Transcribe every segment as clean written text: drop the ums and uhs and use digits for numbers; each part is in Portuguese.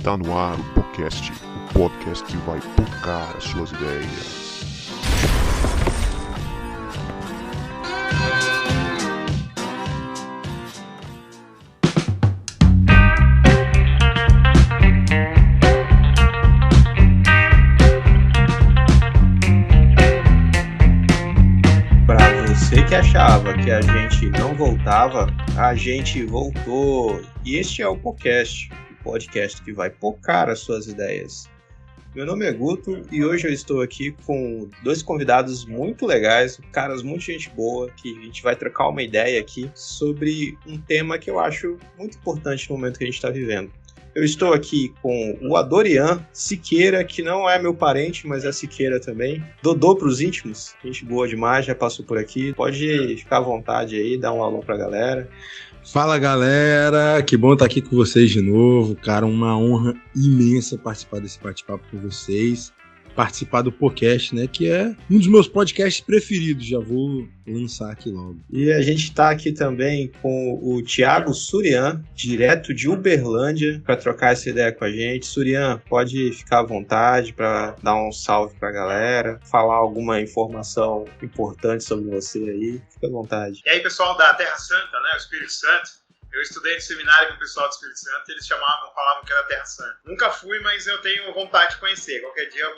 Está no ar o podcast que vai tocar as suas ideias. Para você que achava que a gente não voltava, a gente voltou. E este é o podcast que vai tocar as suas ideias. Meu nome é Guto e hoje eu estou aqui com dois convidados muito legais, caras muito gente boa, que a gente vai trocar uma ideia aqui sobre um tema que eu acho muito importante no momento que a gente está vivendo. Eu estou aqui com o Adorian Siqueira, que não é meu parente, mas é Siqueira também. Dodô pros íntimos, gente boa demais, já passou por aqui. Pode ficar à vontade aí, dar um alô pra galera. Fala galera, que bom estar aqui com vocês de novo, cara, uma honra imensa participar desse bate-papo com vocês, participar do podcast, né, que é um dos meus podcasts preferidos, já vou lançar aqui logo. E a gente está aqui também com o Thiago Surian, direto de Uberlândia, para trocar essa ideia com a gente. Surian, pode ficar à vontade para dar um salve para a galera, falar alguma informação importante sobre você aí, fica à vontade. E aí, pessoal da Terra Santa, né, o Espírito Santo, eu estudei no seminário com o pessoal do Espírito Santo e eles falavam que era Terra Santa. Nunca fui, mas eu tenho vontade de conhecer. Qualquer dia eu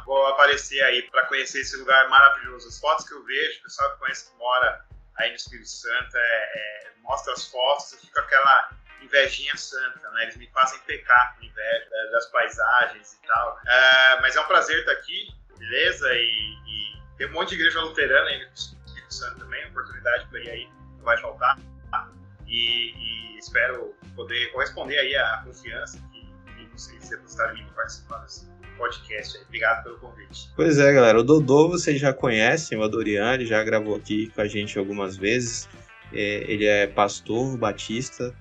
vou aparecer aí para conhecer esse lugar maravilhoso. As fotos que eu vejo, o pessoal que conhece que mora aí no Espírito Santo mostra as fotos e fica aquela invejinha santa, né? Eles me fazem pecar com inveja das paisagens e tal. Mas é um prazer estar aqui, beleza? E tem um monte de igreja luterana aí no Espírito Santo também, oportunidade para ir aí, não vai faltar. E espero poder corresponder aí à confiança que vocês depositaram em mim para participar desse podcast aí. Obrigado pelo convite. Pois é, galera, o Dodô vocês já conhecem, o Adorian, ele já gravou aqui com a gente algumas vezes. Ele é pastor batista,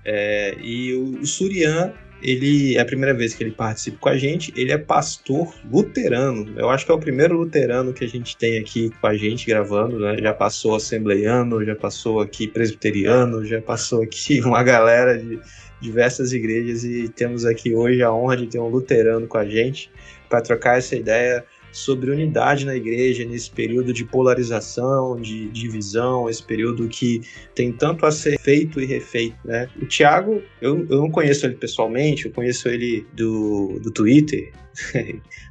e o Surian, ele é a primeira vez que ele participa com a gente, ele é pastor luterano. Eu acho que é o primeiro luterano que a gente tem aqui com a gente gravando, né? Já passou assembleiano, já passou aqui presbiteriano, já passou aqui uma galera de diversas igrejas e temos aqui hoje a honra de ter um luterano com a gente para trocar essa ideia sobre unidade na igreja, nesse período de polarização, de divisão, esse período que tem tanto a ser feito e refeito, né? O Thiago, eu não conheço ele pessoalmente, eu conheço ele do Twitter,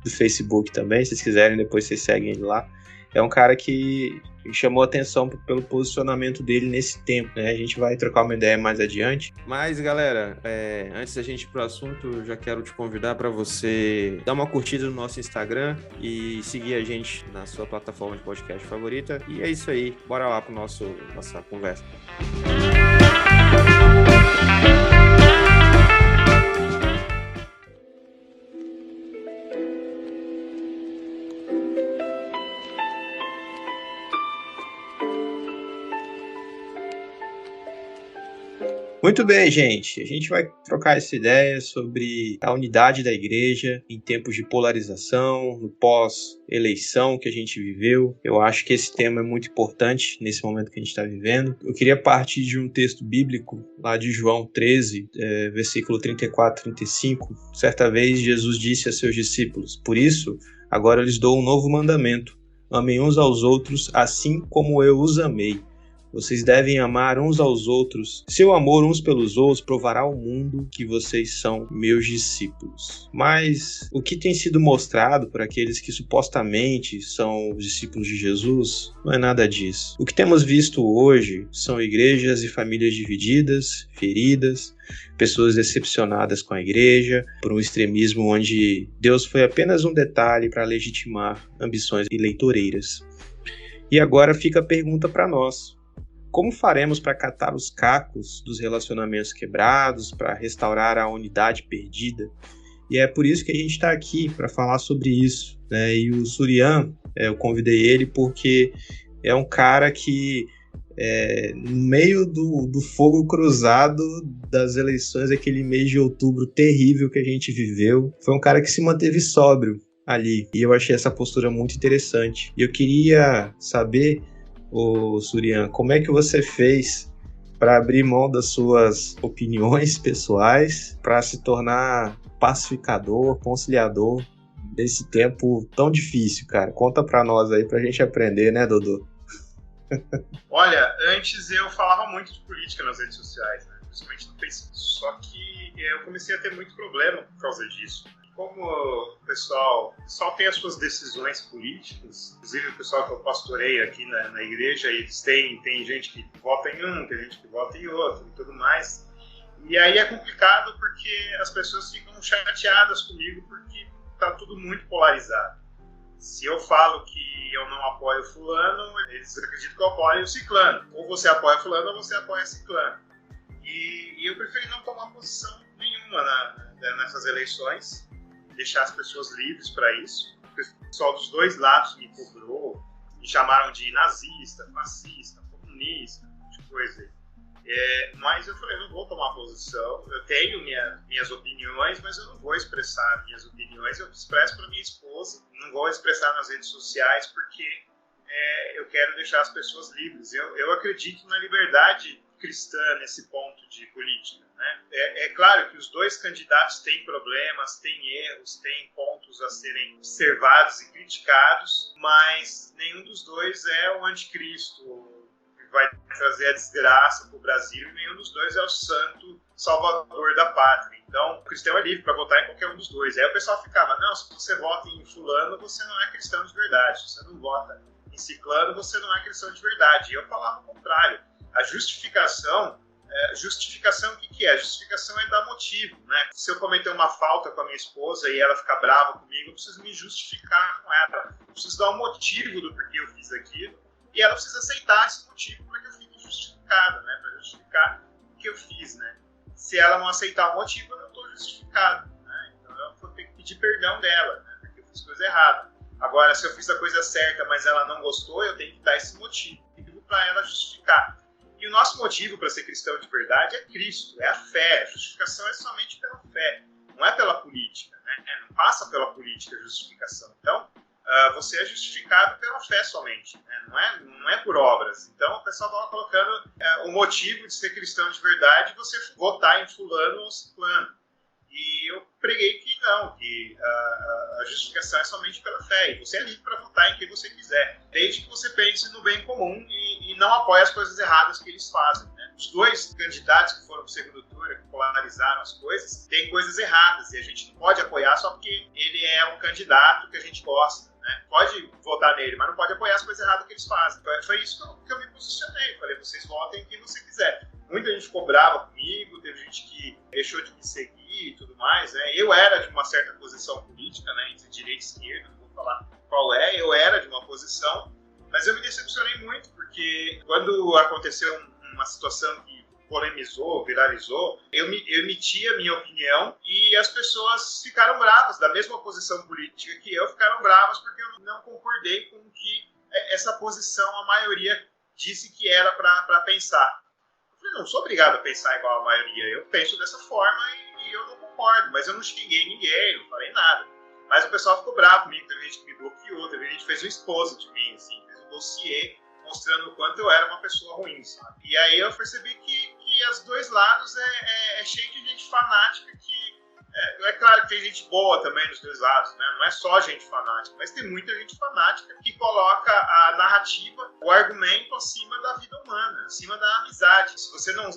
do Facebook também, se vocês quiserem, depois vocês seguem ele lá. É um cara que chamou atenção pelo posicionamento dele nesse tempo, né? A gente vai trocar uma ideia mais adiante. Mas, galera, antes da gente ir pro assunto, eu já quero te convidar para você dar uma curtida no nosso Instagram e seguir a gente na sua plataforma de podcast favorita. E é isso aí, bora lá pro nossa conversa. Muito bem, gente. A gente vai trocar essa ideia sobre a unidade da igreja em tempos de polarização, no pós-eleição que a gente viveu. Eu acho que esse tema é muito importante nesse momento que a gente está vivendo. Eu queria partir de um texto bíblico lá de João 13, versículo 34, 35. Certa vez Jesus disse a seus discípulos: "Por isso, agora eu lhes dou um novo mandamento. Amem uns aos outros assim como eu os amei. Vocês devem amar uns aos outros. Seu amor uns pelos outros provará ao mundo que vocês são meus discípulos." Mas o que tem sido mostrado por aqueles que supostamente são os discípulos de Jesus não é nada disso. O que temos visto hoje são igrejas e famílias divididas, feridas, pessoas decepcionadas com a igreja, por um extremismo onde Deus foi apenas um detalhe para legitimar ambições eleitoreiras. E agora fica a pergunta para nós. Como faremos para catar os cacos dos relacionamentos quebrados, para restaurar a unidade perdida? E é por isso que a gente está aqui, para falar sobre isso, né? E o Surian, eu convidei ele porque é um cara que, no meio do fogo cruzado das eleições, aquele mês de outubro terrível que a gente viveu, foi um cara que se manteve sóbrio ali. E eu achei essa postura muito interessante. E eu queria saber, Surian, como é que você fez para abrir mão das suas opiniões pessoais para se tornar pacificador, conciliador desse tempo tão difícil, cara? Conta pra nós aí, pra gente aprender, né, Dodô? Olha, antes eu falava muito de política nas redes sociais, né? Principalmente no Facebook. Só que eu comecei a ter muito problema por causa disso. Como o pessoal tem as suas decisões políticas, inclusive o pessoal que eu pastorei aqui na igreja, eles tem gente que vota em um, tem gente que vota em outro e tudo mais. E aí é complicado porque as pessoas ficam chateadas comigo porque tá tudo muito polarizado. Se eu falo que eu não apoio fulano, eles acreditam que eu apoio o ciclano. Ou você apoia fulano ou você apoia ciclano. E eu preferi não tomar posição nenhuma nessas eleições, deixar as pessoas livres para isso. O pessoal dos dois lados me cobrou, me chamaram de nazista, fascista, comunista, um monte de coisa aí. Mas eu falei, não vou tomar posição, eu tenho minhas opiniões, mas eu não vou expressar minhas opiniões, eu expresso para minha esposa, não vou expressar nas redes sociais porque eu quero deixar as pessoas livres. Eu acredito na liberdade cristã nesse ponto de política, né? É claro que os dois candidatos têm problemas, têm erros, têm pontos a serem observados e criticados, mas nenhum dos dois é o anticristo, vai trazer a desgraça para o Brasil, e nenhum dos dois é o santo salvador da pátria. Então, o cristão é livre para votar em qualquer um dos dois. Aí o pessoal ficava, não, se você vota em fulano, você não é cristão de verdade. Se você não vota em ciclano, você não é cristão de verdade. E eu falava o contrário. A justificação o que é? A justificação é dar motivo, né? Se eu cometer uma falta com a minha esposa e ela ficar brava comigo, eu preciso me justificar com ela. Eu preciso dar um motivo do porquê eu fiz aquilo. E ela precisa aceitar esse motivo para que eu fique justificado, né? Para justificar o que eu fiz, né? Se ela não aceitar o motivo, eu não estou justificado, né? Então eu vou ter que pedir perdão dela, né? Porque eu fiz coisa errada. Agora, se eu fiz a coisa certa, mas ela não gostou, eu tenho que dar esse motivo para ela justificar. E o nosso motivo para ser cristão de verdade é Cristo, é a fé. A justificação é somente pela fé, não é pela política, né? Não passa pela política a justificação. Então, você é justificado pela fé somente, né? Não é por obras. Então o pessoal estava colocando o motivo de ser cristão de verdade, você votar em fulano ou ciclano. E eu preguei que não, que a justificação é somente pela fé, e você é livre para votar em quem você quiser, desde que você pense no bem comum e não apoie as coisas erradas que eles fazem, né? Os dois candidatos que foram para o segundo turno, que polarizaram as coisas, têm coisas erradas, e a gente não pode apoiar só porque ele é um candidato que a gente gosta, né? Pode votar nele, mas não pode apoiar as coisas erradas que eles fazem. Então, foi isso que eu me posicionei. Falei, vocês votem em quem você quiser. Muita gente ficou brava comigo, teve gente que deixou de me seguir e tudo mais, né? Eu era de uma certa posição política, né? Entre direita e esquerda, não vou falar qual é, eu era de uma posição, mas eu me decepcionei muito, porque quando aconteceu uma situação que polemizou, viralizou, eu emiti a minha opinião e as pessoas ficaram bravas, da mesma posição política que eu, ficaram bravas porque eu não concordei com o que essa posição a maioria disse que era para pensar. Eu falei, não sou obrigado a pensar igual a maioria, eu penso dessa forma e eu não concordo, mas eu não xinguei ninguém, não falei nada. Mas o pessoal ficou bravo comigo, teve gente que me bloqueou, teve gente que fez um esposo de mim, assim, fez um dossiê mostrando o quanto eu era uma pessoa ruim, sabe? E aí eu percebi que os dois lados é cheio de gente fanática que... É claro que tem gente boa também nos dois lados, né? Não é só gente fanática, mas tem muita gente fanática que coloca a narrativa, o argumento acima da vida humana, acima da amizade. Se você não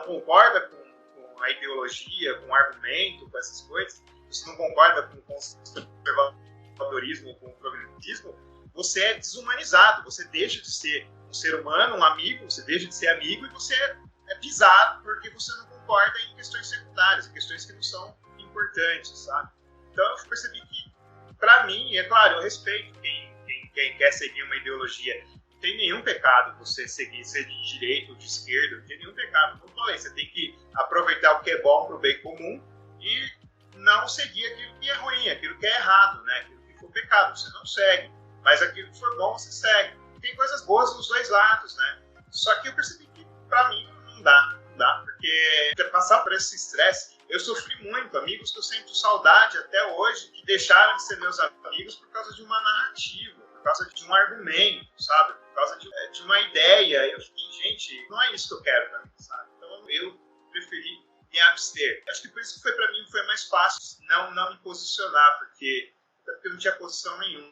concorda com a ideologia, com o argumento, com essas coisas, se você não concorda com o conservadorismo, com o progressismo, você é desumanizado, você deixa de ser um ser humano, um amigo, você deixa de ser amigo e você é pisado porque você não concorda em questões secundárias, em questões que não são importantes, sabe? Então eu percebi que, pra mim, é claro, eu respeito quem quer seguir uma ideologia. Não tem nenhum pecado você seguir, ser de direita ou de esquerda, não tem nenhum pecado. Como eu falei, você tem que aproveitar o que é bom pro bem comum e não seguir aquilo que é ruim, aquilo que é errado, né? Aquilo que for pecado, você não segue. Mas aquilo que for bom, você segue. Tem coisas boas nos dois lados, né? Só que eu percebi que, pra mim, não dá, porque passar por esse estresse, eu sofri muito, amigos que eu sinto saudade até hoje, que deixaram de ser meus amigos por causa de uma narrativa, por causa de um argumento, sabe? Por causa de uma ideia. Eu fiquei, gente, não é isso que eu quero pra mim, sabe? Então eu preferi me abster. Acho que por isso que para mim foi mais fácil não me posicionar, porque eu não tinha posição nenhuma,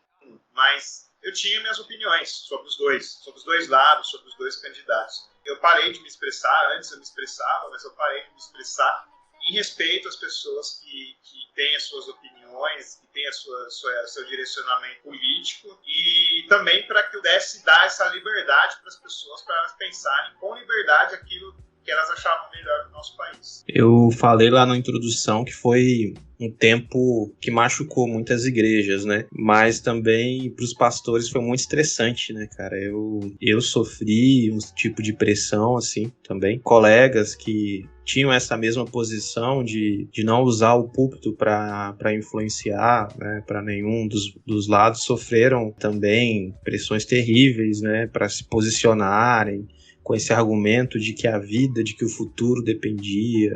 mas eu tinha minhas opiniões sobre os dois lados, sobre os dois candidatos. Eu parei de me expressar, antes eu me expressava, mas eu parei de me expressar em respeito às pessoas que têm as suas opiniões, que têm seu direcionamento político, e também para que eu pudesse dar essa liberdade para as pessoas, para elas pensarem com liberdade aquilo que elas achavam melhor do nosso país. Eu falei lá na introdução que foi um tempo que machucou muitas igrejas, né? Mas também para os pastores foi muito estressante, né, cara? Eu sofri um tipo de pressão, assim, também. Colegas que tinham essa mesma posição de não usar o púlpito para influenciar, né, para nenhum dos lados, sofreram também pressões terríveis, né, para se posicionarem com esse argumento de que a vida, de que o futuro dependia,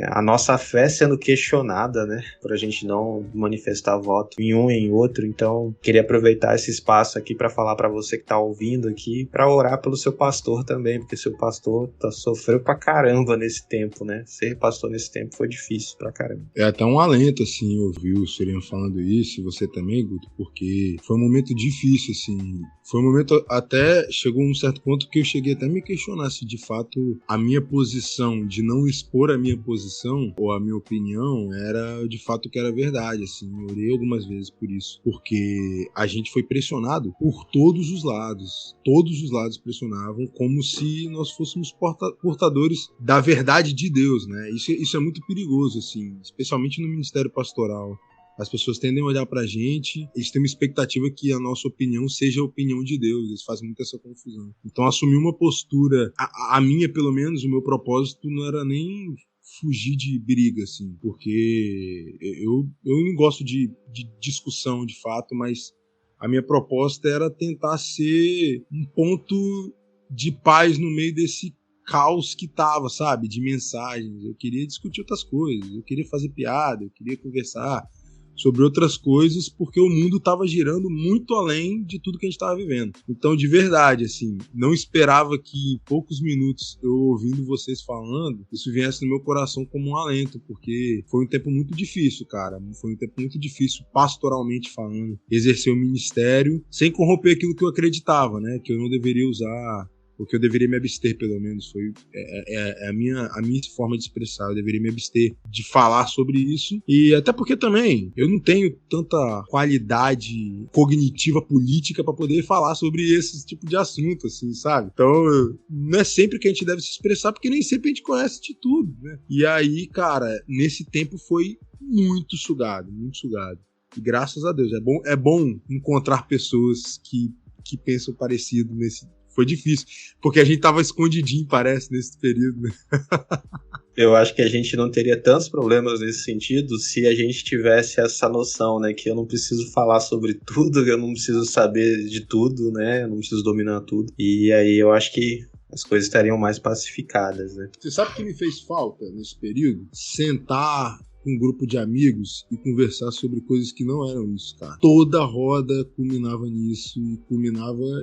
a nossa fé sendo questionada, né, para a gente não manifestar voto em um e em outro. Então, queria aproveitar esse espaço aqui para falar para você que está ouvindo aqui, para orar pelo seu pastor também, porque seu pastor sofreu pra caramba nesse tempo, né? Ser pastor nesse tempo foi difícil pra caramba. É até um alento, assim, ouvir o Surian falando isso, e você também, Guto, porque foi um momento difícil, assim. Foi um momento, até chegou um certo ponto que eu cheguei até a me questionar se de fato a minha posição de não expor a minha posição ou a minha opinião era de fato que era verdade, assim. Eu orei algumas vezes por isso, porque a gente foi pressionado por todos os lados pressionavam como se nós fôssemos portadores da verdade de Deus, né? Isso é muito perigoso, assim, especialmente no ministério pastoral. As pessoas tendem a olhar pra gente, eles têm uma expectativa que a nossa opinião seja a opinião de Deus, eles fazem muito essa confusão. Então assumir uma postura, a minha pelo menos, o meu propósito não era nem fugir de briga, assim, porque eu não gosto de discussão de fato, mas a minha proposta era tentar ser um ponto de paz no meio desse caos que tava, sabe, de mensagens. Eu queria discutir outras coisas, eu queria fazer piada, eu queria conversar sobre outras coisas, porque o mundo estava girando muito além de tudo que a gente estava vivendo. Então, de verdade, assim, não esperava que em poucos minutos, eu ouvindo vocês falando, isso viesse no meu coração como um alento, porque foi um tempo muito difícil, cara. Foi um tempo muito difícil, pastoralmente falando, exercer o ministério sem corromper aquilo que eu acreditava, né? Que eu não deveria usar, o que eu deveria me abster, pelo menos, foi a minha forma de expressar. Eu deveria me abster de falar sobre isso, e até porque também eu não tenho tanta qualidade cognitiva política para poder falar sobre esse tipo de assunto, assim, sabe? Então, não é sempre que a gente deve se expressar, porque nem sempre a gente conhece de tudo, né? E aí, cara, nesse tempo foi muito sugado, muito sugado. E graças a Deus, é bom encontrar pessoas que pensam parecido nesse. Foi difícil, porque a gente tava escondidinho, parece, nesse período, né? Eu acho que a gente não teria tantos problemas nesse sentido se a gente tivesse essa noção, né? Que eu não preciso falar sobre tudo, eu não preciso saber de tudo, né? Eu não preciso dominar tudo. E aí eu acho que as coisas estariam mais pacificadas, né? Você sabe o que me fez falta nesse período? Sentar com um grupo de amigos e conversar sobre coisas que não eram isso, cara. Toda roda culminava nisso,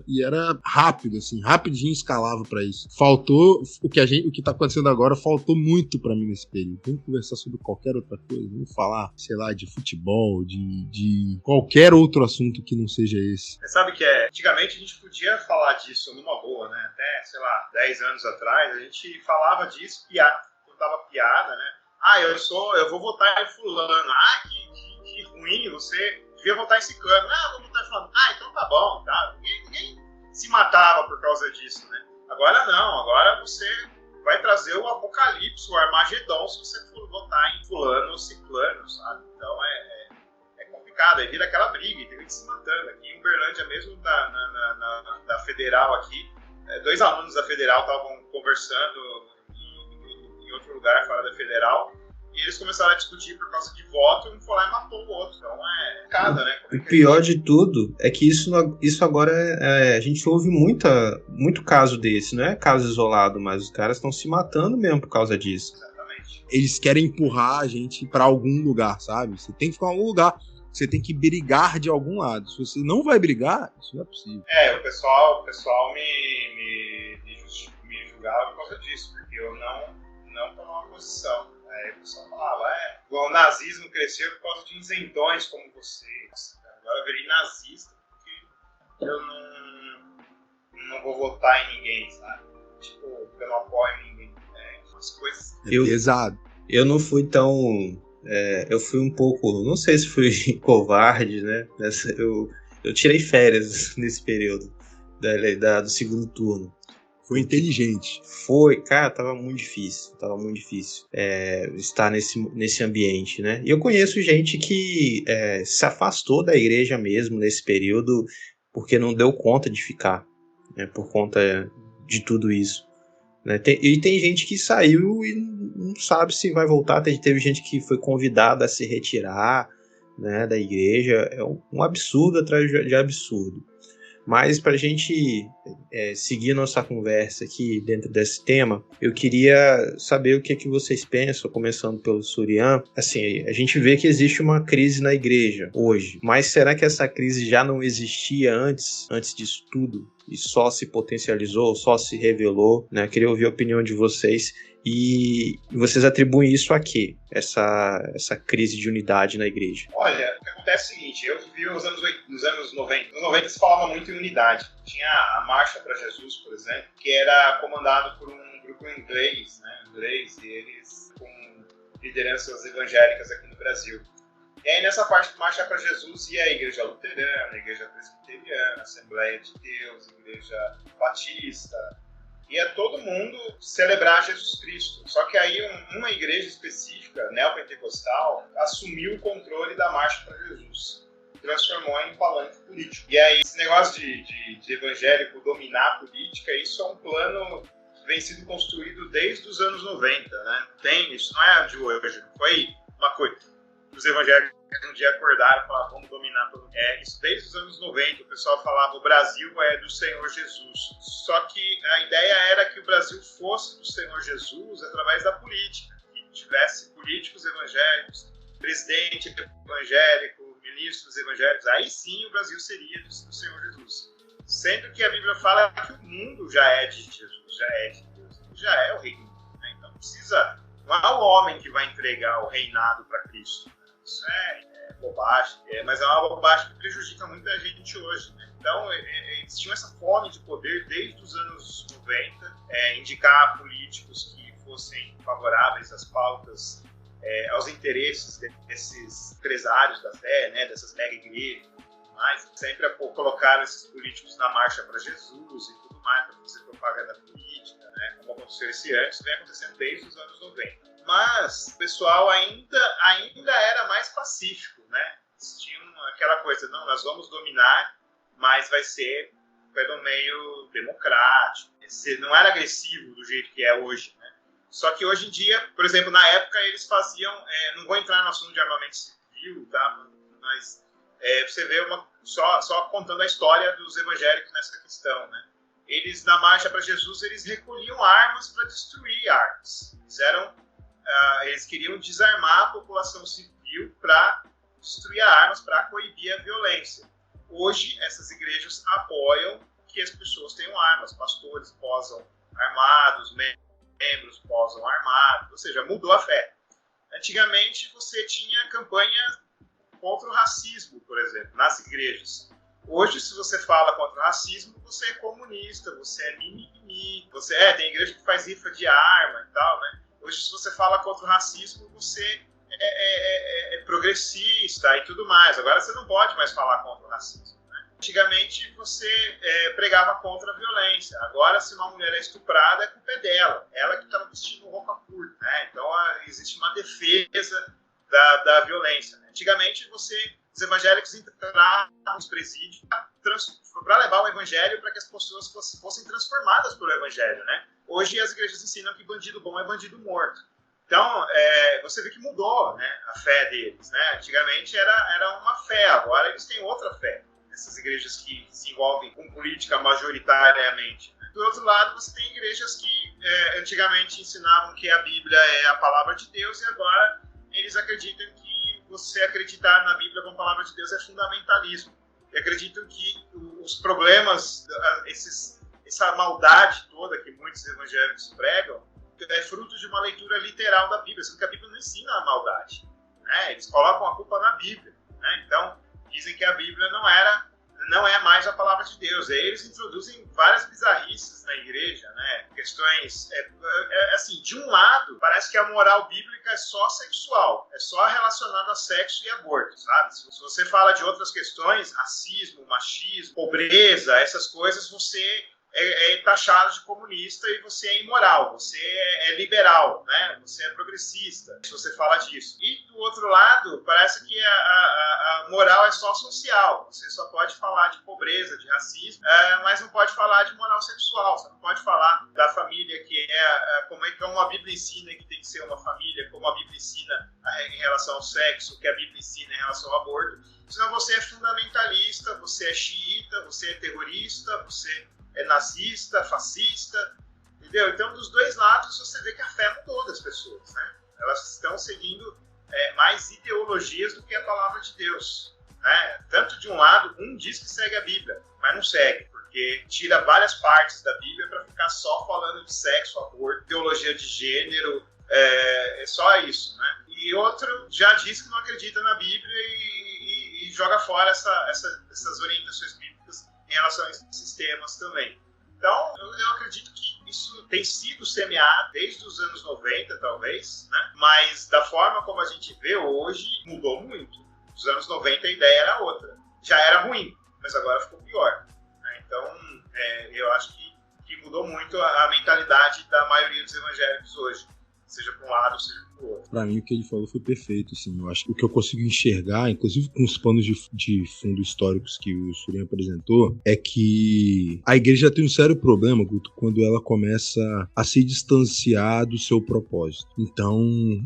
e era rápido, assim, rapidinho escalava pra isso. Faltou, o que tá acontecendo agora faltou muito pra mim nesse período. Vamos conversar sobre qualquer outra coisa, vamos falar, sei lá, de futebol, de qualquer outro assunto que não seja esse. Você sabe que antigamente a gente podia falar disso numa boa, né? Até, sei lá, 10 anos atrás, a gente falava disso, contava piada, né? Eu vou votar em fulano. Que ruim, você devia votar em ciclano. Vou votar em fulano. Então tá bom, tá? Ninguém se matava por causa disso, né? Agora não, agora você vai trazer o apocalipse, o Armagedon, se você for votar em fulano ou ciclano, sabe? Então é complicado, aí vira aquela briga, tem gente se matando. Aqui em Uberlândia mesmo, da Federal aqui, 2 alunos da Federal estavam conversando em outro lugar fora da Federal, e eles começaram a discutir por causa de voto, e um foi lá e matou o outro. Então é complicado, né? O pior de tudo é que isso agora a gente ouve muito caso desse, não é caso isolado, mas os caras estão se matando mesmo por causa disso. Exatamente. Eles querem empurrar a gente pra algum lugar, sabe? Você tem que ficar em algum lugar, você tem que brigar de algum lado. Se você não vai brigar, isso não é possível. O pessoal me julgava por causa disso, porque eu não tomava oposição. Aí o pessoal falava, o nazismo cresceu por causa de isentões como vocês. Agora eu virei nazista porque eu não vou votar em ninguém, sabe? Tipo, eu não apoio ninguém. Umas coisas... Pesado. Eu não fui tão... eu fui um pouco... Não sei se fui covarde, né? Eu tirei férias nesse período do segundo turno. Foi inteligente. Foi, cara, tava muito difícil estar nesse ambiente, né? E eu conheço gente que se afastou da igreja mesmo nesse período porque não deu conta de ficar, né, por conta de tudo isso, né? E tem gente que saiu e não sabe se vai voltar. Teve gente que foi convidada a se retirar, né, da igreja. É um absurdo atrás de absurdo. Mas para a gente seguir nossa conversa aqui dentro desse tema, eu queria saber o que vocês pensam, começando pelo Surian. Assim, a gente vê que existe uma crise na igreja hoje, mas será que essa crise já não existia antes disso tudo? E só se potencializou, só se revelou, né? Eu queria ouvir a opinião de vocês. E vocês atribuem isso a quê? Essa crise de unidade na igreja? Olha, o que acontece é o seguinte, eu vivi nos anos 90. Nos 90 se falava muito em unidade. Tinha a Marcha para Jesus, por exemplo, que era comandado por um grupo inglês, e eles com lideranças evangélicas aqui no Brasil. E aí nessa parte de Marcha para Jesus ia a Igreja Luterana, a Igreja Presbiteriana, Assembleia de Deus, Igreja Batista... ia todo mundo celebrar Jesus Cristo. Só que aí uma igreja específica, neopentecostal, assumiu o controle da Marcha para Jesus. Transformou em palanque político. E aí esse negócio de evangélico dominar a política, isso é um plano que vem sendo construído desde os anos 90. Né? Isso não é de hoje. Não foi uma coisa. Os evangélicos um dia acordaram e falaram, vamos dominar tudo. Isso desde os anos 90, o pessoal falava, o Brasil é do Senhor Jesus. Só que a ideia era que o Brasil fosse do Senhor Jesus através da política, que tivesse políticos evangélicos, presidente evangélico, ministros evangélicos, aí sim o Brasil seria do Senhor Jesus. Sendo que a Bíblia fala que o mundo já é de Jesus, já é de Deus, já é o reino. Né? Então não é o homem que vai entregar o reinado para Cristo. Isso é bobagem, mas é uma bobagem que prejudica muita gente hoje. Né? Então, eles tinham essa fome de poder desde os anos 90, indicar políticos que fossem favoráveis às pautas, aos interesses desses empresários da fé, né, dessas mega igrejas e tudo mais. Sempre colocaram esses políticos na Marcha para Jesus e tudo mais, para fazer propaganda política, né, como aconteceu esse antes, vem acontecendo desde os anos 90. Mas o pessoal ainda era mais pacífico, né? Eles tinham aquela coisa, não, nós vamos dominar, mas vai ser pelo meio democrático. Não era agressivo do jeito que é hoje, né? Só que hoje em dia, por exemplo, na época eles faziam, não vou entrar no assunto de armamento civil, tá? Mas você vê só contando a história dos evangélicos nessa questão, né? Eles, na Marcha para Jesus, eles recolhiam armas para destruir armas. Eles queriam desarmar a população civil para destruir armas, para coibir a violência. Hoje, essas igrejas apoiam que as pessoas tenham armas. Pastores posam armados, membros posam armados, ou seja, mudou a fé. Antigamente, você tinha campanha contra o racismo, por exemplo, nas igrejas. Hoje, se você fala contra o racismo, você é comunista, você é mimimi, tem igreja que faz rifa de arma e tal, né? Hoje, se você fala contra o racismo, você é progressista e tudo mais. Agora, você não pode mais falar contra o racismo. Né? Antigamente, você pregava contra a violência. Agora, se uma mulher é estuprada, a culpa é dela. Ela que estava vestindo roupa curta. Né? Então, existe uma defesa da violência. Né? Antigamente, os evangélicos entravam nos presídios para levar o evangelho para que as pessoas fossem transformadas pelo evangelho, né? Hoje as igrejas ensinam que bandido bom é bandido morto. Então, você vê que mudou, né, a fé deles, né? Antigamente era uma fé, agora eles têm outra fé. Essas igrejas que se envolvem com política majoritariamente. Né? Do outro lado, você tem igrejas que antigamente ensinavam que a Bíblia é a palavra de Deus e agora eles acreditam que você acreditar na Bíblia como palavra de Deus é fundamentalismo. E acreditam que os problemas, essa maldade toda que muitos evangélicos pregam, é fruto de uma leitura literal da Bíblia, sendo que a Bíblia não ensina a maldade, né? Eles colocam a culpa na Bíblia, né? Então, dizem que a Bíblia não é mais a palavra de Deus. Aí eles introduzem várias bizarrices na igreja, né? Questões, assim, de um lado, parece que a moral bíblica é só sexual, é só relacionada a sexo e aborto, sabe? Se você fala de outras questões, racismo, machismo, pobreza, essas coisas, você é taxado de comunista e você é imoral, você é liberal, né? Você é progressista, se você fala disso. E do outro lado, parece que a moral é só social, você só pode falar de pobreza, de racismo, mas não pode falar de moral sexual, você não pode falar da família como é que a Bíblia ensina que tem que ser uma família, como a Bíblia ensina em relação ao sexo, o que a Bíblia ensina em relação ao aborto. Senão você é fundamentalista, você é xiita, você é terrorista, você é nazista, fascista, entendeu? Então, dos dois lados, você vê que a fé mudou das pessoas, né? Elas estão seguindo mais ideologias do que a palavra de Deus, né? Tanto de um lado, um diz que segue a Bíblia, mas não segue, porque tira várias partes da Bíblia para ficar só falando de sexo, aborto, ideologia de gênero, é só isso, né? E outro já diz que não acredita na Bíblia e joga fora essas orientações bíblicas em relação a esses temas também. Então, eu acredito que isso tem sido semeado desde os anos 90, talvez, né? Mas da forma como a gente vê hoje, mudou muito. Nos anos 90 a ideia era outra. Já era ruim, mas agora ficou pior, né? Então, eu acho que mudou muito a mentalidade da maioria dos evangélicos hoje. Seja para um lado, seja para o outro. Pra mim, o que ele falou foi perfeito, assim. Eu acho que o que eu consigo enxergar, inclusive com os panos de fundo históricos que o Surya apresentou, é que a igreja tem um sério problema, Guto, quando ela começa a se distanciar do seu propósito. Então,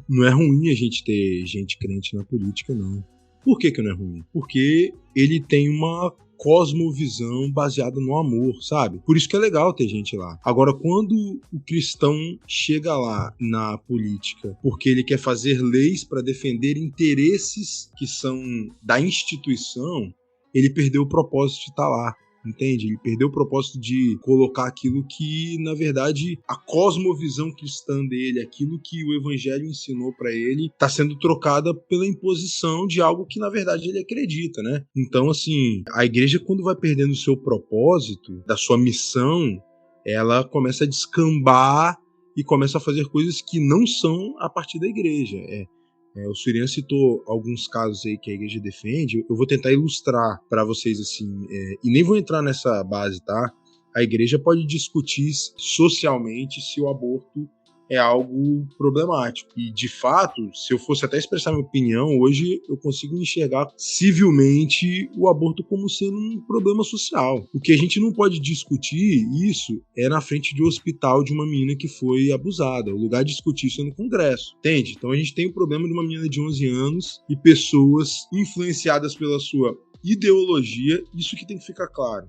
não é ruim a gente ter gente crente na política, não. Por que não é ruim? Porque ele tem uma cosmovisão baseada no amor, sabe? Por isso que é legal ter gente lá. Agora, quando o cristão chega lá na política porque ele quer fazer leis para defender interesses que são da instituição, ele perdeu o propósito de estar lá. Entende? Ele perdeu o propósito de colocar aquilo que, na verdade, a cosmovisão cristã dele, aquilo que o evangelho ensinou para ele, está sendo trocada pela imposição de algo que, na verdade, ele acredita, né? Então, assim, a igreja, quando vai perdendo o seu propósito, da sua missão, ela começa a descambar e começa a fazer coisas que não são a partir da igreja. O Surya citou alguns casos aí que a igreja defende. Eu vou tentar ilustrar para vocês assim, e nem vou entrar nessa base, tá? A igreja pode discutir socialmente se o aborto é algo problemático. E, de fato, se eu fosse até expressar minha opinião, hoje eu consigo enxergar civilmente o aborto como sendo um problema social. O que a gente não pode discutir isso é na frente de um hospital de uma menina que foi abusada. O lugar de discutir isso é no Congresso, entende? Então a gente tem o problema de uma menina de 11 anos e pessoas influenciadas pela sua ideologia, isso que tem que ficar claro,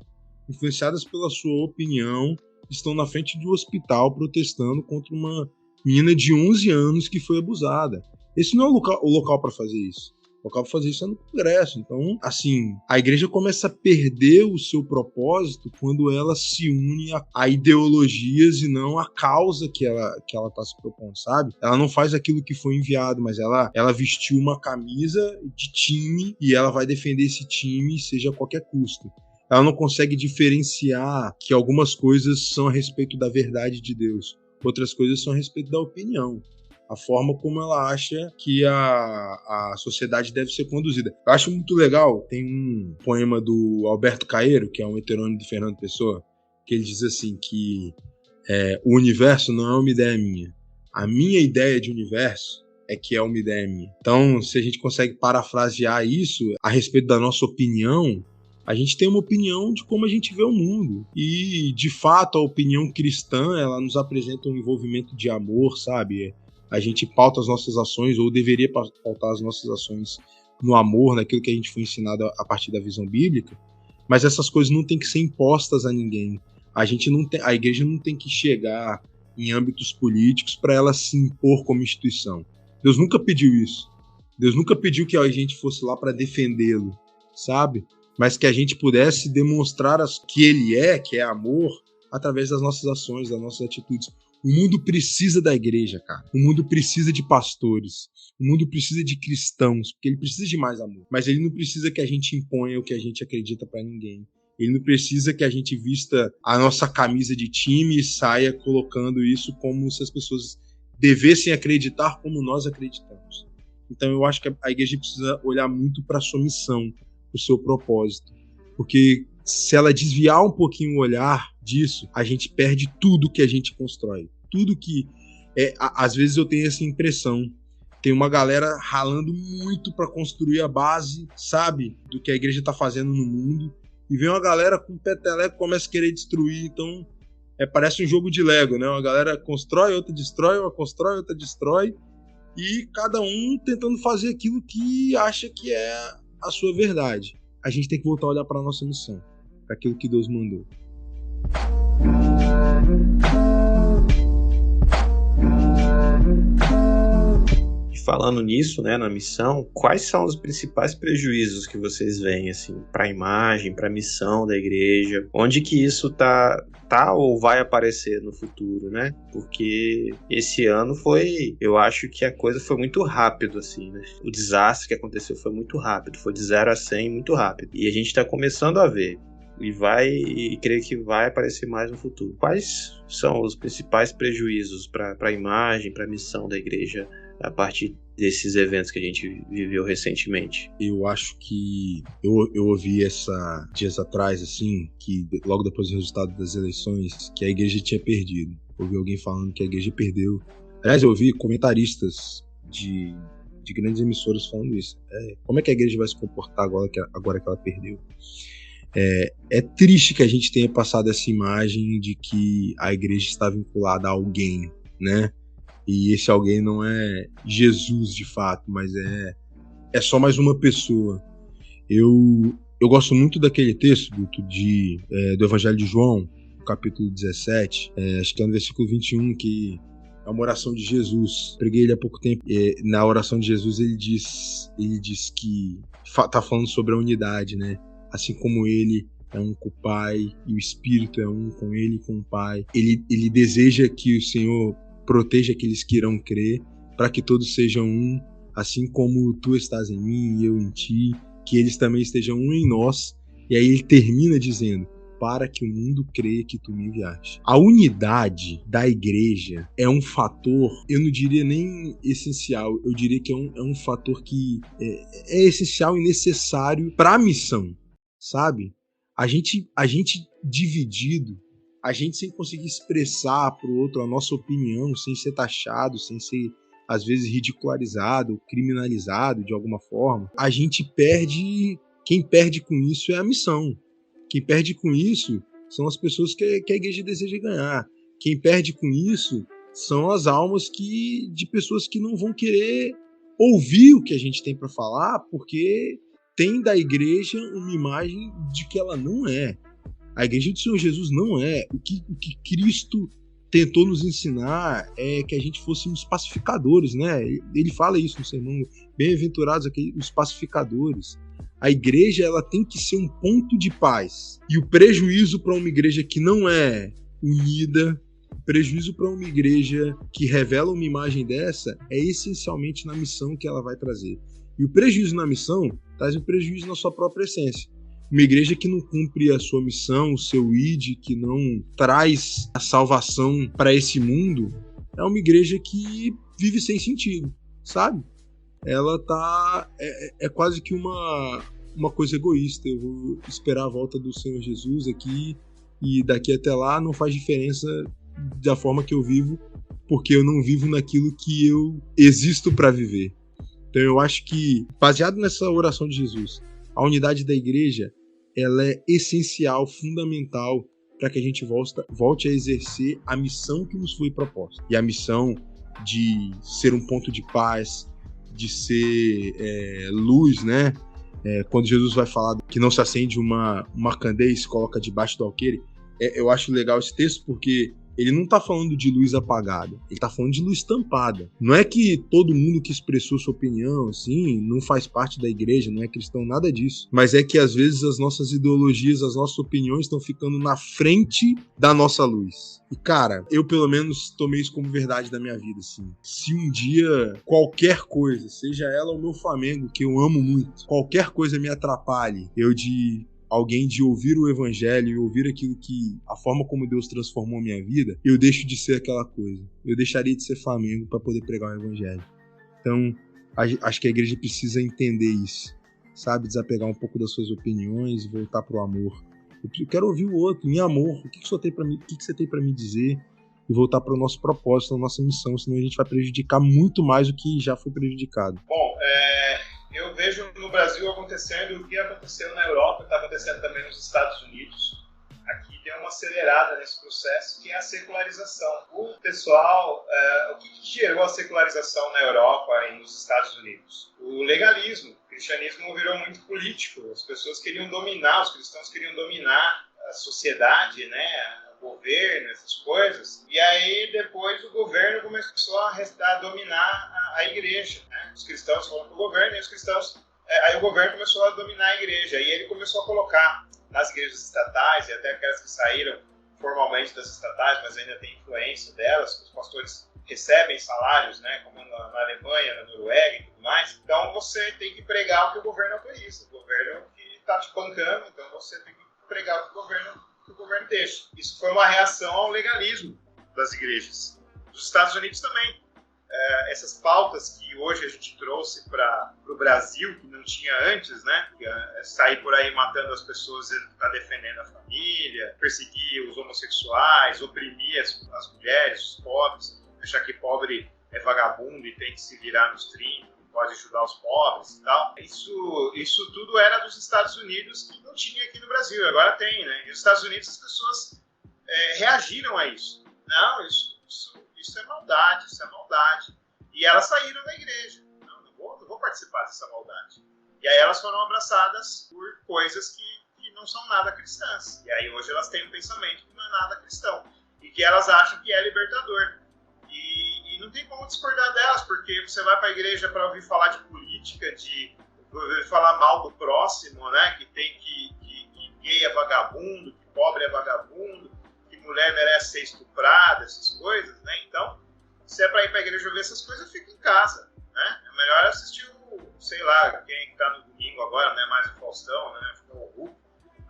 influenciadas pela sua opinião, estão na frente de um hospital protestando contra uma menina de 11 anos que foi abusada. Esse não é o local para fazer isso. O local para fazer isso é no Congresso. Então, assim, a igreja começa a perder o seu propósito quando ela se une a ideologias e não a causa que ela está se propondo, sabe? Ela não faz aquilo que foi enviado, mas ela vestiu uma camisa de time e ela vai defender esse time, seja a qualquer custo. Ela não consegue diferenciar que algumas coisas são a respeito da verdade de Deus, outras coisas são a respeito da opinião, a forma como ela acha que a sociedade deve ser conduzida. Eu acho muito legal, tem um poema do Alberto Caeiro, que é um heterônimo de Fernando Pessoa, que ele diz assim que o universo não é uma ideia minha. A minha ideia de universo é que é uma ideia minha. Então, se a gente consegue parafrasear isso a respeito da nossa opinião, a gente tem uma opinião de como a gente vê o mundo. E, de fato, a opinião cristã, ela nos apresenta um envolvimento de amor, sabe? A gente pauta as nossas ações, ou deveria pautar as nossas ações no amor, naquilo que a gente foi ensinado a partir da visão bíblica. Mas essas coisas não têm que ser impostas a ninguém. A igreja não tem que chegar em âmbitos políticos para ela se impor como instituição. Deus nunca pediu isso. Deus nunca pediu que a gente fosse lá para defendê-lo, sabe? Mas que a gente pudesse demonstrar que ele que é amor, através das nossas ações, das nossas atitudes. O mundo precisa da igreja, cara. O mundo precisa de pastores. O mundo precisa de cristãos, porque ele precisa de mais amor. Mas ele não precisa que a gente imponha o que a gente acredita pra ninguém. Ele não precisa que a gente vista a nossa camisa de time e saia colocando isso como se as pessoas devessem acreditar como nós acreditamos. Então eu acho que a igreja precisa olhar muito para a sua missão, para o seu propósito. Porque se ela desviar um pouquinho o olhar disso, a gente perde tudo que a gente constrói. Tudo que... às vezes eu tenho essa impressão. Tem uma galera ralando muito para construir a base, sabe, do que a igreja está fazendo no mundo. E vem uma galera com peteleco e começa a querer destruir. Então, parece um jogo de Lego, né? Uma galera constrói, outra destrói, uma constrói, outra destrói. E cada um tentando fazer aquilo que acha que é a sua verdade. A gente tem que voltar a olhar para a nossa missão, para aquilo que Deus mandou. Falando nisso, né, na missão, quais são os principais prejuízos que vocês veem, assim, para a imagem, para a missão da igreja? Onde que isso tá ou vai aparecer no futuro, né? Porque esse ano eu acho que a coisa foi muito rápido, assim, né? O desastre que aconteceu foi muito rápido, foi de 0 a 100 muito rápido. E a gente está começando a ver. E creio que vai aparecer mais no futuro. Quais são os principais prejuízos para a imagem, para a missão da igreja a partir desses eventos que a gente viveu recentemente? Eu acho que eu ouvi dias atrás, assim, que logo depois do resultado das eleições, que a igreja tinha perdido. Ouvi alguém falando que a igreja perdeu. Aliás, eu ouvi comentaristas de grandes emissoras falando isso. Como é que a igreja vai se comportar agora que ela perdeu? É triste que a gente tenha passado essa imagem de que a igreja está vinculada a alguém, né? E esse alguém não é Jesus de fato, mas é só mais uma pessoa. Eu gosto muito daquele texto do Evangelho de João, capítulo 17, acho que é no versículo 21, que é uma oração de Jesus. Preguei ele há pouco tempo. Na oração de Jesus ele diz que está falando sobre a unidade, né? Assim como ele é um com o Pai e o Espírito é um com ele e com o Pai. Ele deseja que o Senhor proteja aqueles que irão crer, para que todos sejam um, assim como tu estás em mim e eu em ti, que eles também estejam um em nós. E aí ele termina dizendo, para que o mundo creia que tu me enviaste. A unidade da igreja é um fator, eu não diria nem essencial, eu diria que é um fator que é essencial e necessário para a missão, sabe? A gente dividido, a gente sem conseguir expressar para o outro a nossa opinião, sem ser taxado, sem ser, às vezes, ridicularizado, criminalizado de alguma forma, a gente perde. Quem perde com isso é a missão. Quem perde com isso são as pessoas que a igreja deseja ganhar. Quem perde com isso são as almas de pessoas que não vão querer ouvir o que a gente tem para falar, porque tem da igreja uma imagem de que ela não é. A igreja do Senhor Jesus não é. O que Cristo tentou nos ensinar é que a gente fôssemos pacificadores, né? Ele fala isso no sermão, bem-aventurados os pacificadores. A igreja, ela tem que ser um ponto de paz. E o prejuízo para uma igreja que não é unida, o prejuízo para uma igreja que revela uma imagem dessa é essencialmente na missão que ela vai trazer. E o prejuízo na missão traz um prejuízo na sua própria essência. Uma igreja que não cumpre a sua missão, o seu id, que não traz a salvação para esse mundo, é uma igreja que vive sem sentido, sabe? Ela tá... É quase que uma coisa egoísta. Eu vou esperar a volta do Senhor Jesus aqui e daqui até lá não faz diferença da forma que eu vivo, porque eu não vivo naquilo que eu existo para viver. Então eu acho que, baseado nessa oração de Jesus, a unidade da igreja, ela é essencial, fundamental, para que a gente volte a exercer a missão que nos foi proposta. E a missão de ser um ponto de paz, de ser luz, né? Quando Jesus vai falar que não se acende uma candeia e se coloca debaixo do alqueire, eu acho legal esse texto porque ele não tá falando de luz apagada, ele tá falando de luz tampada. Não é que todo mundo que expressou sua opinião, assim, não faz parte da igreja, não é cristão, nada disso. Mas é que às vezes as nossas ideologias, as nossas opiniões estão ficando na frente da nossa luz. E cara, eu pelo menos tomei isso como verdade da minha vida, assim. Se um dia qualquer coisa, seja ela o meu Flamengo, que eu amo muito, qualquer coisa me atrapalhe, alguém de ouvir o evangelho e ouvir aquilo que, a forma como Deus transformou a minha vida, eu deixo de ser aquela coisa. Eu deixaria de ser Flamengo para poder pregar o evangelho. Então, acho que a igreja precisa entender isso, sabe? Desapegar um pouco das suas opiniões e voltar pro amor. Eu quero ouvir o outro, em amor, o que você tem para mim, o que você tem para me dizer, e voltar para o nosso propósito, a nossa missão, senão a gente vai prejudicar muito mais do que já foi prejudicado. Bom, eu vejo no Brasil acontecendo o que aconteceu na Europa, está acontecendo também nos Estados Unidos. Aqui deu uma acelerada nesse processo, que é a secularização. O pessoal, o que gerou a secularização na Europa e nos Estados Unidos? O legalismo. O cristianismo virou muito político. As pessoas queriam dominar, os cristãos queriam dominar a sociedade, né? O governo, essas coisas. E aí depois o governo começou a dominar a igreja, né? Os cristãos foram para o governo e os cristãos... aí o governo começou a dominar a igreja. E ele começou a colocar nas igrejas estatais, e até aquelas que saíram formalmente das estatais, mas ainda tem influência delas, os pastores recebem salários, né, como na Alemanha, na Noruega e tudo mais. Então você tem que pregar o que o governo autoriza, o governo que está te bancando, então você tem que pregar o que o governo deixa. Isso foi uma reação ao legalismo das igrejas. Dos Estados Unidos também. Essas pautas que hoje a gente trouxe para o Brasil, que não tinha antes, né? Sair por aí matando as pessoas para defendendo a família, perseguir os homossexuais, oprimir as mulheres, os pobres, achar que pobre é vagabundo e tem que se virar nos 30, não pode ajudar os pobres e tal. Isso tudo era dos Estados Unidos, que não tinha aqui no Brasil, agora tem, né? E nos Estados Unidos as pessoas reagiram a isso. Não, isso é maldade, isso é maldade. E elas saíram da igreja. Não vou participar dessa maldade. E aí elas foram abraçadas por coisas que não são nada cristãs. E aí hoje elas têm um pensamento que não é nada cristão. E que elas acham que é libertador. E não tem como discordar delas, porque você vai para a igreja para ouvir falar de política, de ouvir falar mal do próximo, né? Que tem que gay é vagabundo, que pobre é vagabundo, mulher merece ser estuprada, essas coisas, né? Então, se é pra ir pra igreja ver essas coisas, fica em casa, né? É melhor assistir sei lá, quem tá no domingo agora, né? Mais o Faustão, né? O Hulk.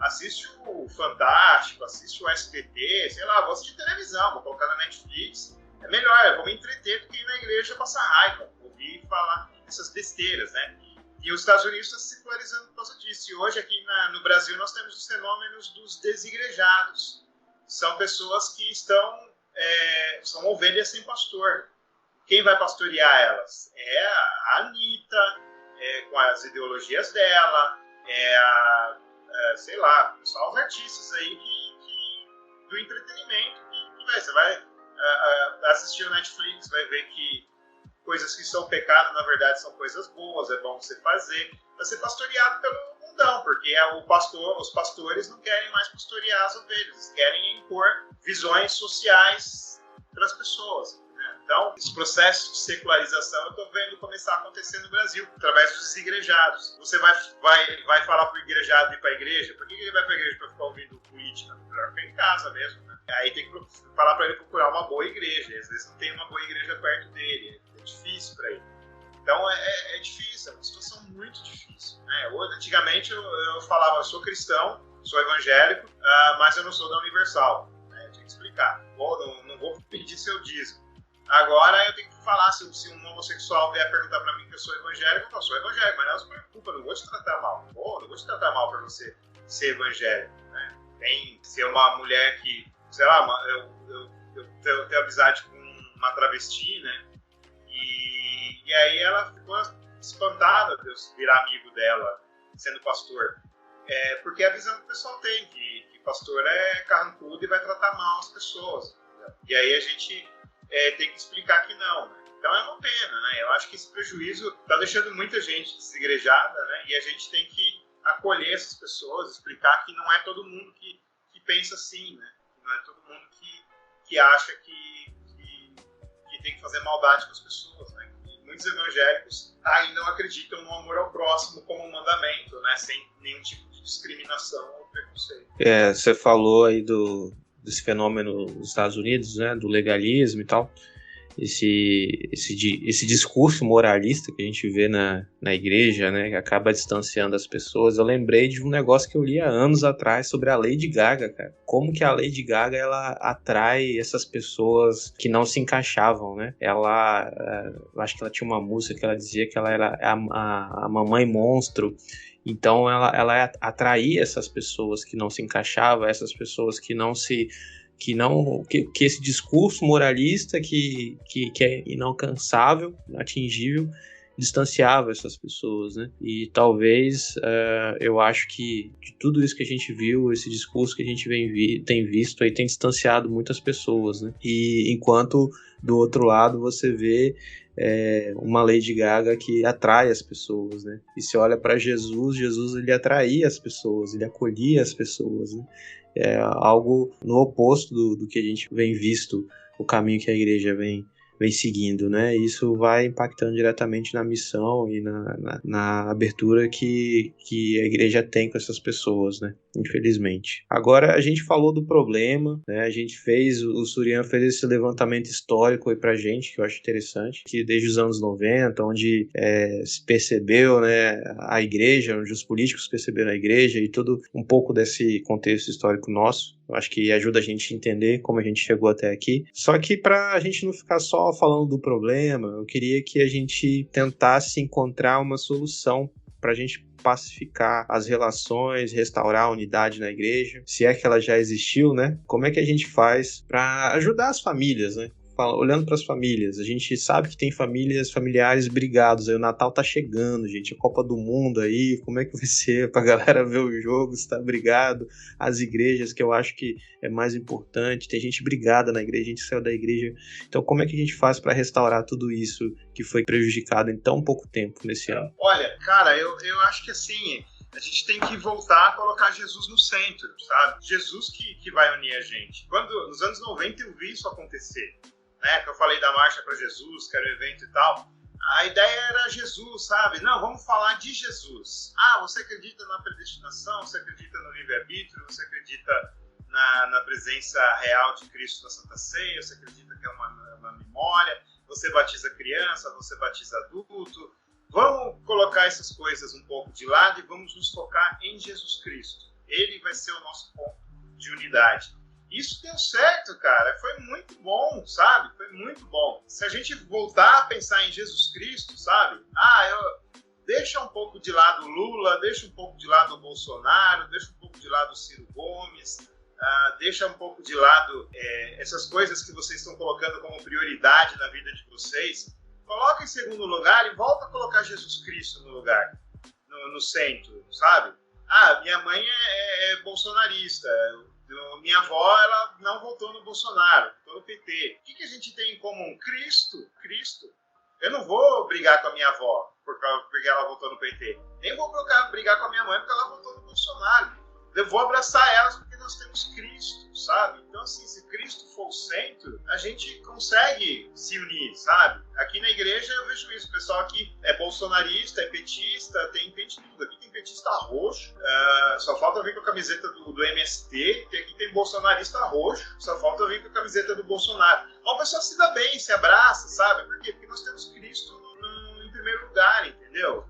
Assiste o Fantástico, assiste o SBT, sei lá, vou assistir televisão, vou colocar na Netflix. É melhor, eu vou me entreter do que ir na igreja passar raiva, ouvir falar essas besteiras, né? E os Estados Unidos estão se secularizando por causa disso. E hoje aqui no Brasil nós temos os fenômenos dos desigrejados. São pessoas que são ovelhas sem pastor. Quem vai pastorear elas? É a Anitta, com as ideologias dela, sei lá, são os artistas aí do entretenimento. Você vai assistir o Netflix, vai ver que coisas que são pecado, na verdade, são coisas boas, é bom você fazer. Vai ser pastoreado pelo mundão, porque os pastores não querem mais pastorear as ovelhas, eles querem impor visões sociais para as pessoas. Né? Então, esse processo de secularização eu estou vendo começar a acontecer no Brasil, através dos desigrejados. Você vai falar para o igrejado ir para a igreja? Por que ele vai para a igreja para ficar ouvindo política? Melhor ficar em casa mesmo. Né? Aí tem que falar para ele procurar uma boa igreja. Às vezes não tem uma boa igreja perto dele, é difícil para ele. Então é difícil, é uma situação muito difícil. Né? Antigamente eu falava, eu sou cristão, sou evangélico, mas eu não sou da Universal. Né? Eu tinha que explicar. Não vou pedir seu dízimo. Agora eu tenho que falar, se um homossexual vier perguntar pra mim que eu sou evangélico, eu sou evangélico, mas não se preocupa, não vou te tratar mal. Não vou te tratar mal pra você ser evangélico. Né? Tem ser uma mulher que, sei lá, eu tenho amizade com uma travesti, né? E aí ela ficou espantada de eu virar amigo dela, sendo pastor. Porque é a visão que o pessoal tem, que pastor é carrancudo e vai tratar mal as pessoas. Entendeu? E aí a gente tem que explicar que não. Né? Então é uma pena, né? Eu acho que esse prejuízo está deixando muita gente desigrejada, né? E a gente tem que acolher essas pessoas, explicar que não é todo mundo que pensa assim, né? Não é todo mundo que acha que tem que fazer maldade com as pessoas, né? E muitos evangélicos ainda não acreditam no amor ao próximo como um mandamento, né? Sem nenhum tipo de discriminação ou preconceito. Você falou aí desse fenômeno nos Estados Unidos, né? Do legalismo e tal. Esse discurso moralista que a gente vê na igreja, né, que acaba distanciando as pessoas. Eu lembrei de um negócio que eu li há anos atrás sobre a Lady Gaga, cara. Como que a Lady Gaga, ela atrai essas pessoas que não se encaixavam, né? Eu acho que ela tinha uma música que ela dizia que ela era a mamãe monstro. Então ela atraía essas pessoas que não se encaixavam, essas pessoas que esse discurso moralista que é inalcançável, inatingível, distanciava essas pessoas, né? E talvez eu acho que de tudo isso que a gente viu, esse discurso que a gente tem visto aí tem distanciado muitas pessoas, né? E enquanto do outro lado você vê uma Lady Gaga que atrai as pessoas, né? E se olha para Jesus ele atraía as pessoas, ele acolhia as pessoas, né? É algo no oposto do que a gente vem visto, o caminho que a igreja vem seguindo, né? Isso vai impactando diretamente na missão e na abertura que a igreja tem com essas pessoas, né? Infelizmente. Agora, a gente falou do problema, né? O Surian fez esse levantamento histórico aí pra gente, que eu acho interessante, que desde os anos 90, onde se percebeu, né, a igreja, onde os políticos perceberam a igreja e tudo um pouco desse contexto histórico nosso. Eu acho que ajuda a gente a entender como a gente chegou até aqui. Só que para a gente não ficar só falando do problema, eu queria que a gente tentasse encontrar uma solução para a gente pacificar as relações, restaurar a unidade na igreja, se é que ela já existiu, né? Como é que a gente faz para ajudar as famílias, né? Olhando para as famílias, a gente sabe que tem familiares brigados, aí o Natal tá chegando, gente, a Copa do Mundo aí, como é que vai ser pra galera ver o jogo, se tá brigado, as igrejas, que eu acho que é mais importante, tem gente brigada na igreja, a gente saiu da igreja, então como é que a gente faz para restaurar tudo isso que foi prejudicado em tão pouco tempo nesse ano? Olha, cara, eu acho que assim, a gente tem que voltar a colocar Jesus no centro, sabe? Jesus que vai unir a gente. Nos anos 90 eu vi isso acontecer. Né, que eu falei da Marcha para Jesus, que era um evento e tal, a ideia era Jesus, sabe? Não, vamos falar de Jesus. Você acredita na predestinação, você acredita no livre-arbítrio, você acredita na presença real de Cristo na Santa Ceia, você acredita que é uma memória, você batiza criança, você batiza adulto. Vamos colocar essas coisas um pouco de lado e vamos nos focar em Jesus Cristo. Ele vai ser o nosso ponto de unidade. Isso deu certo, cara. Foi muito bom, sabe? Foi muito bom. Se a gente voltar a pensar em Jesus Cristo, sabe? Deixa um pouco de lado o Lula, deixa um pouco de lado o Bolsonaro, deixa um pouco de lado o Ciro Gomes, deixa um pouco de lado essas coisas que vocês estão colocando como prioridade na vida de vocês. Coloca em segundo lugar e volta a colocar Jesus Cristo no lugar, no centro, sabe? Minha mãe é bolsonarista. Minha avó, ela não votou no Bolsonaro, votou no PT. O que a gente tem em comum? Cristo. Eu não vou brigar com a minha avó porque ela votou no PT. Nem vou brigar com a minha mãe porque ela votou no Bolsonaro. Eu vou abraçar elas porque nós temos Cristo, sabe? Então, assim, se Cristo for o centro, a gente consegue se unir, sabe? Aqui na igreja eu vejo isso. O pessoal aqui é bolsonarista, é petista, tem tudo. Aqui tem petista roxo, só falta vir com a camiseta do MST, e aqui tem bolsonarista roxo, só falta vir com a camiseta do Bolsonaro. O pessoal se dá bem, se abraça, sabe? Por quê? Porque nós temos Cristo em primeiro lugar, entendeu?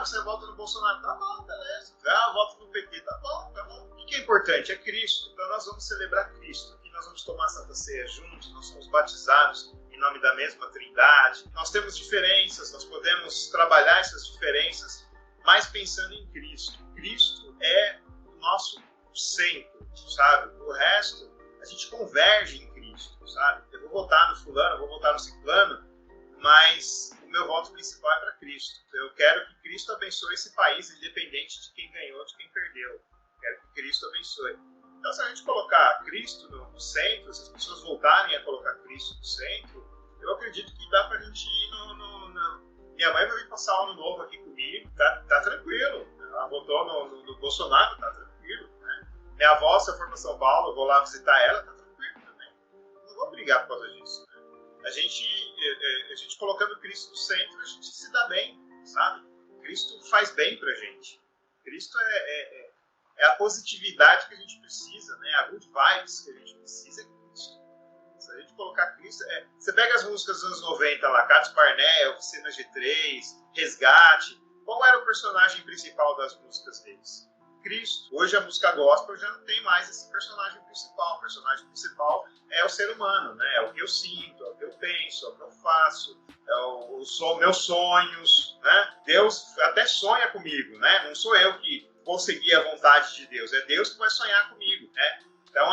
Você vota no Bolsonaro, tá bom, beleza. Vota no PT, tá bom. O que é importante? É Cristo. Então nós vamos celebrar Cristo. Aqui nós vamos tomar Santa Ceia juntos, nós somos batizados em nome da mesma Trindade. Nós temos diferenças, nós podemos trabalhar essas diferenças, mas pensando em Cristo. Cristo é o nosso centro, sabe? O resto, a gente converge em Cristo, sabe? Eu vou votar no fulano, eu vou votar no ciclano, mas o meu voto principal é para Cristo. Eu quero que Cristo abençoe esse país, independente de quem ganhou, de quem perdeu. Eu quero que Cristo abençoe. Então, se a gente colocar Cristo no centro, se as pessoas voltarem a colocar Cristo no centro, eu acredito que dá para a gente ir Minha mãe vai vir passar o ano novo aqui comigo, tá tranquilo. Ela votou no Bolsonaro, tá tranquilo. Né? Minha avó, se eu for para São Paulo, eu vou lá visitar ela, tá tranquilo também. brigar por causa disso. A gente colocando Cristo no centro, a gente se dá bem, sabe? Cristo faz bem pra gente. Cristo é a positividade que a gente precisa, né? A good vibes que a gente precisa é Cristo. Se a gente colocar Cristo... Você pega as músicas dos anos 90 lá, Catos Parné, Oficina G3, Resgate. Qual era o personagem principal das músicas deles? Cristo. Hoje a música gospel já não tem mais esse personagem principal. O personagem principal é o ser humano, né? É o que eu sinto, é o que eu penso, é o que eu faço, meus sonhos, né? Deus até sonha comigo, né? Não sou eu que vou seguir a vontade de Deus, é Deus que vai sonhar comigo, né? Então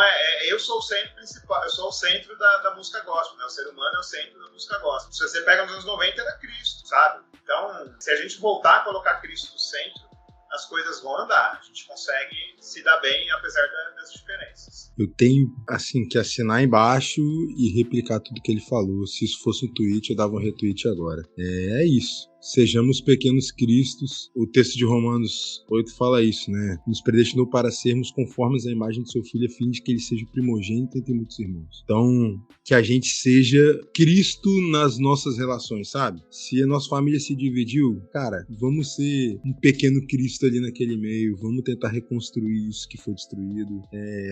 eu sou o centro principal, eu sou o centro da música gospel, né? O ser humano é o centro da música gospel. Se você pega nos anos 90 era Cristo, sabe? Então, se a gente voltar a colocar Cristo no centro, as coisas vão andar, a gente consegue se dar bem apesar das diferenças. Eu tenho, assim, que assinar embaixo e replicar tudo que ele falou. Se isso fosse um tweet, eu dava um retweet agora. É isso. Sejamos pequenos cristos. O texto de Romanos 8 fala isso, né? Nos predestinou para sermos conformes à imagem de seu filho, a fim de que ele seja o primogênito entre muitos irmãos. Então, que a gente seja Cristo nas nossas relações, sabe? Se a nossa família se dividiu, cara, vamos ser um pequeno Cristo ali naquele meio, vamos tentar reconstruir isso que foi destruído.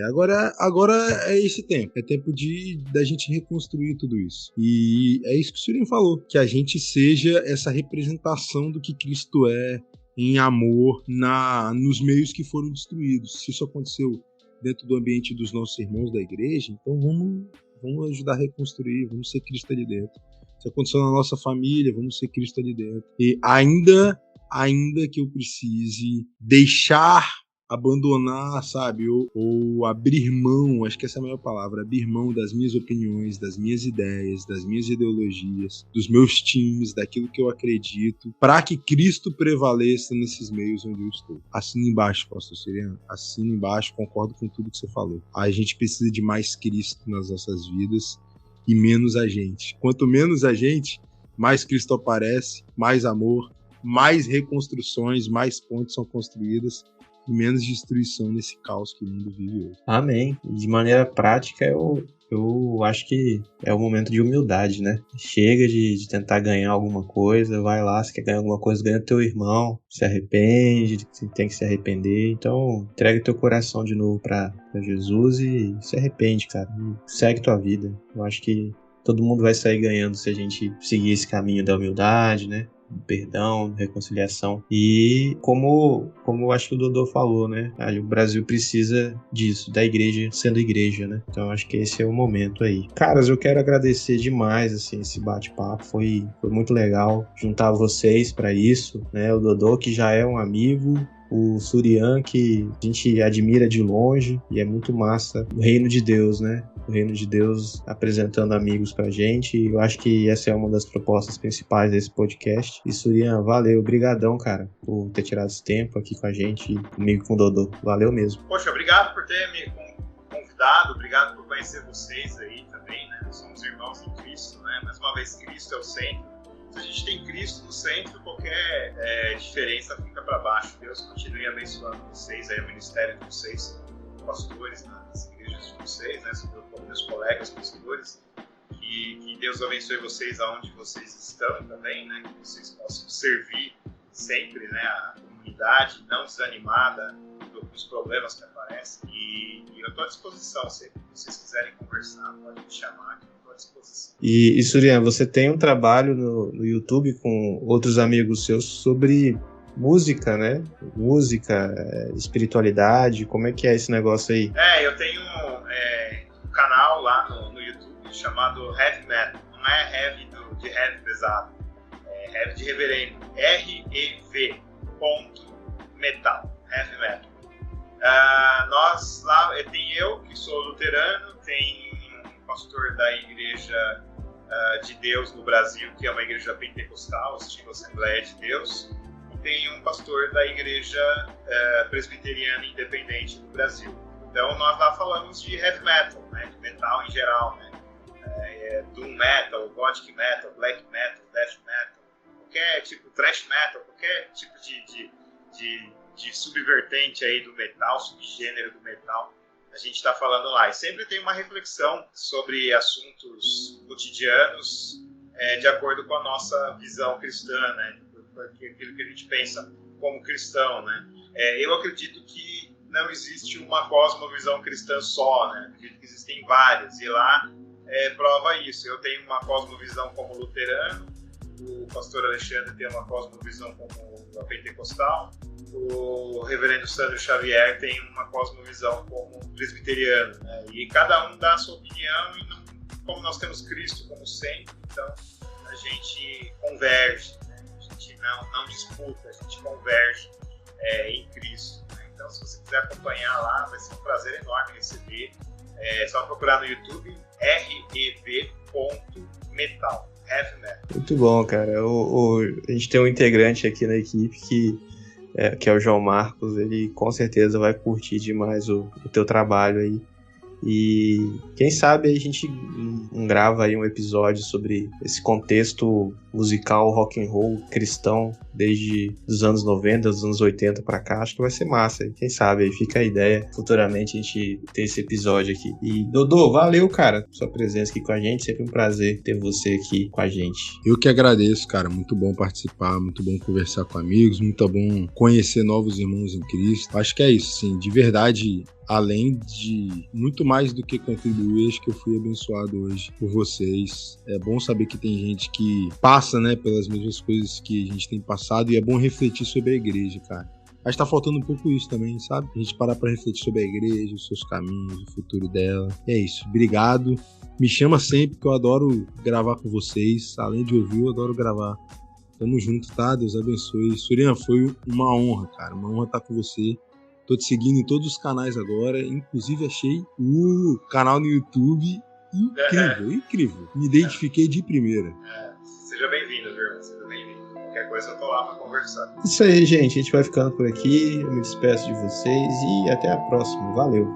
Agora é esse tempo. É tempo da gente reconstruir tudo isso. E é isso que o Surya falou, que a gente seja essa representação do que Cristo é em amor nos meios que foram destruídos. Se isso aconteceu dentro do ambiente dos nossos irmãos da igreja, então vamos ajudar a reconstruir, vamos ser Cristo ali dentro. Se aconteceu na nossa família, vamos ser Cristo ali dentro. E ainda que eu precise abandonar, sabe, ou abrir mão, acho que essa é a melhor palavra, abrir mão das minhas opiniões, das minhas ideias, das minhas ideologias, dos meus times, daquilo que eu acredito, para que Cristo prevaleça nesses meios onde eu estou. Assina embaixo, pastor Siriano, assina embaixo, concordo com tudo que você falou. A gente precisa de mais Cristo nas nossas vidas e menos a gente. Quanto menos a gente, mais Cristo aparece, mais amor, mais reconstruções, mais pontes são construídas, e menos destruição nesse caos que o mundo vive hoje. Amém. De maneira prática, eu acho que é o momento de humildade, né? Chega de tentar ganhar alguma coisa, vai lá, se quer ganhar alguma coisa, ganha teu irmão, se arrepende, tem que se arrepender, então entrega teu coração de novo pra Jesus e se arrepende, cara, e segue tua vida. Eu acho que todo mundo vai sair ganhando se a gente seguir esse caminho da humildade, né? Perdão, reconciliação. E como eu acho que o Dodô falou, né? O Brasil precisa disso, da igreja sendo igreja, né? Então eu acho que esse é o momento aí. Caras, eu quero agradecer demais, assim, esse bate-papo. Foi muito legal juntar vocês para isso, né? O Dodô, que já é um amigo, o Surian, que a gente admira de longe, e é muito massa. O reino de Deus, né? O reino de Deus apresentando amigos pra gente, e eu acho que essa é uma das propostas principais desse podcast. E Surian, valeu, brigadão, cara, por ter tirado esse tempo aqui com a gente, comigo e com o Dodô. Valeu mesmo. Poxa, obrigado por ter me convidado, obrigado por conhecer vocês aí também, né? Nós somos irmãos em Cristo, né? Mais uma vez, Cristo é o centro. Se a gente tem Cristo no centro, qualquer diferença fica para baixo. Deus continue abençoando vocês, aí, o ministério de vocês, pastores nas igrejas de vocês, né, meus colegas pastores. Que Deus abençoe vocês aonde vocês estão também, né, que vocês possam servir sempre, né, a comunidade, não desanimada dos problemas que aparecem. E eu estou à disposição, se vocês quiserem conversar, podem me chamar, que eu estou à disposição. E Surian, você tem um trabalho no YouTube com outros amigos seus sobre música, né? Música, espiritualidade, como é que é esse negócio aí? Eu tenho um canal lá no YouTube chamado Heavy Metal. Não é heavy de heavy pesado, é heavy de reverendo. REV. Metal. Heavy Metal. Nós lá, tem eu, que sou luterano, tem um pastor da Igreja de Deus no Brasil, que é uma igreja pentecostal, estilo Assembleia de Deus, e tem um pastor da Igreja Presbiteriana Independente do Brasil. Então nós lá falamos de heavy metal, né, de metal em geral, né, doom metal, gothic metal, black metal, death metal, qualquer tipo, thrash metal, qualquer tipo de subvertente aí do metal, subgênero do metal, a gente está falando lá. E sempre tem uma reflexão sobre assuntos cotidianos de acordo com a nossa visão cristã, né? Aquilo que a gente pensa como cristão, né? Eu acredito que não existe uma cosmovisão cristã só, né? Acredito que existem várias, e lá prova isso. Eu tenho uma cosmovisão como luterano, o pastor Alexandre tem uma cosmovisão como a pentecostal, o reverendo Sandro Xavier tem uma cosmovisão como presbiteriano, né? E cada um dá a sua opinião, e não, como nós temos Cristo como centro, então a gente converge, né? A gente não disputa, a gente converge em Cristo, né? Então, se você quiser acompanhar lá, vai ser um prazer enorme receber. É só procurar no YouTube rev.metal. Heavy Metal. Muito bom, cara. A gente tem um integrante aqui na equipe que é o João Marcos. Ele com certeza vai curtir demais o teu trabalho aí. E quem sabe a gente grava aí um episódio sobre esse contexto musical rock and roll cristão desde os anos 90, dos anos 80 pra cá. Acho que vai ser massa. E quem sabe aí fica a ideia futuramente a gente ter esse episódio aqui. E Dodô, valeu, cara, por sua presença aqui com a gente. Sempre um prazer ter você aqui com a gente. Eu que agradeço, cara. Muito bom participar, muito bom conversar com amigos, muito bom conhecer novos irmãos em Cristo. Acho que é isso, sim. De verdade, além de muito mais do que contribuir, acho que eu fui abençoado hoje por vocês. É bom saber que tem gente que passa, né, pelas mesmas coisas que a gente tem passado, e é bom refletir sobre a igreja, cara. Acho que tá faltando um pouco isso também, sabe? A gente parar pra refletir sobre a igreja, os seus caminhos, o futuro dela. E é isso. Obrigado. Me chama sempre, que eu adoro gravar com vocês. Além de ouvir, eu adoro gravar. Tamo junto, tá? Deus abençoe. Surian, foi uma honra, cara. Uma honra estar com você. Tô te seguindo em todos os canais agora. Inclusive, achei o canal no YouTube incrível. Me identifiquei de primeira. Seja bem-vindo, viu? Seja bem-vindo. Qualquer coisa eu tô lá pra conversar. Isso aí, gente. A gente vai ficando por aqui. Eu me despeço de vocês e até a próxima. Valeu.